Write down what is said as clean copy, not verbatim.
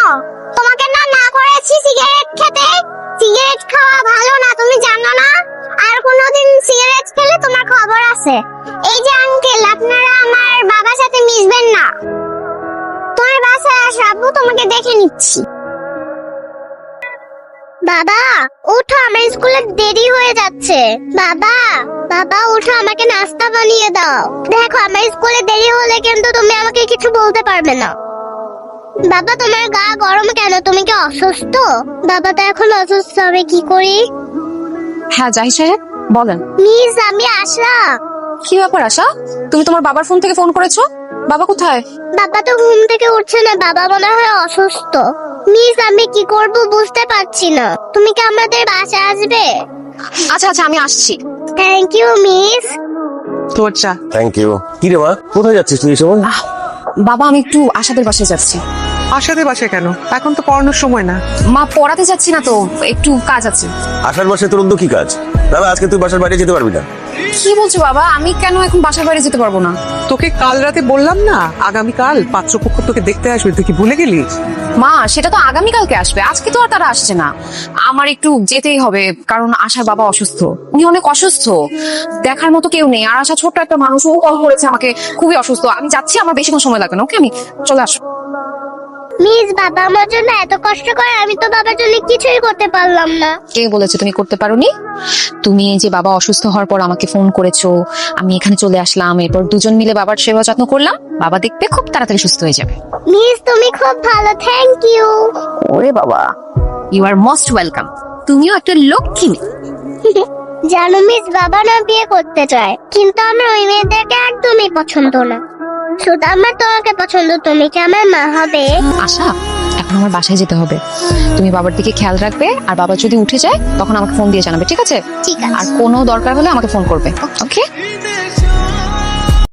শোনো, তোমাকে না না করেছি সিগারেট খেতে। সিগারেট খাওয়া ভালো না, তুমি জানো না? আর কোনোদিন সিগারেট খেলে তোমার খবর আছে। এই যে আঙ্কেল, আপনারা আমার বাবার সাথে মিশবেন না। তোমার বাসায় আসবো, তোমাকে দেখে নিচ্ছি। বাবা উঠো, আমার স্কুলে দেরি হয়ে যাচ্ছে। বাবা বাবা উঠো, আমাকে নাস্তা বানিয়ে দাও। দেখো আমার স্কুলে দেরি হলে কিন্তু তুমি আমাকে কিছু বলতে পারবে না। বাবা তোমার গা গরম কেন? তুমি কি অসুস্থ? বাবা তো এখন অসুস্থ, হবে কি করি? হ্যাঁ জাহিদ সাহেব বলেন। মিস আমি আসলাম। কি ব্যাপার আশা, তুমি তোমার বাবার ফোন থেকে ফোন করেছো? বাবা কোথায়? বাবা তো ঘুম থেকে উঠছে না, বাবা মনে হয় অসুস্থ। মিস আমি কি করব বুঝতে পারছি না। তুমি কি আমাদের বাসায় আসবে? আচ্ছা আচ্ছা আমি আসছি। Thank you miss. তোর চা। Thank you. কি রে মা, কোথায় যাচ্ছিস তুই এই সময়? বাবা আমি একটু আশাদের বাসায় যাচ্ছি। আশাদের বাসায় কেন? এখন তো পড়ানোর সময় না। মা পড়াতে যাচ্ছি না তো, একটু কাজ আছে। আসার বাসায় তোর অন্য কি কাজ? দাদা আজকে তুই বাসার বাইরে যেতে পারবি না। কি বলছো বাবা? আমি কেন এখন বাসার বাইরে যেতে পারবো না? তোকে কাল রাতে বললাম না আগামীকাল পাত্রপক্ষ তোকে দেখতে আসবে, তুই কি ভুলে গেলি? মা সেটা তো আগামীকালকে আসবে, আজকে তো আর তারা আসছে না। আমার একটু যেতেই হবে, কারণ আশার বাবা অসুস্থ, উনি অনেক অসুস্থ, দেখার মতো কেউ নেই। আর আশা ছোট্ট একটা মানুষ, ও কল করেছে আমাকে, খুবই অসুস্থ। আমি যাচ্ছি, আমার বেশিক্ষণ সময় লাগবে না। ওকে আমি চলে আসবো। মিস বাবা আমার জন্য এত কষ্ট করে, আমি তো বাবার জন্য কিছুই করতে পারলাম না। কে বলেছে তুমি করতে পারোনি? তুমি এই যে বাবা অসুস্থ হওয়ার পর আমাকে ফোন করেছো, আমি এখানে চলে আসলাম, এরপর দুজন মিলে বাবার সেবা যত্ন করলাম। বাবা দেখবে খুব তাড়াতাড়ি সুস্থ হয়ে যাবে। মিস তুমি খুব ভালো, থ্যাংক ইউ। ওরে বাবা, ইউ আর মোস্ট ওয়েলকাম। তুমিও একটা লক্ষ্মী মেয়ে। জানো মিস বাবা না বিয়ে করতে চায়, কিন্তু আমার ওই মেয়েদেরকে একদমই পছন্দ না। শুধু আমার তোমাকে পছন্দ। তুমি কি আমার মা হবে? আশা এখন আমার বাসায় যেতে হবে, তুমি বাবার দিকে খেয়াল রাখবে, আর বাবা যদি উঠে যায় তখন আমাকে ফোন দিয়ে জানাবে, ঠিক আছে? ঠিক আছে। আর কোনো দরকার হলে আমাকে ফোন করবে, ওকে?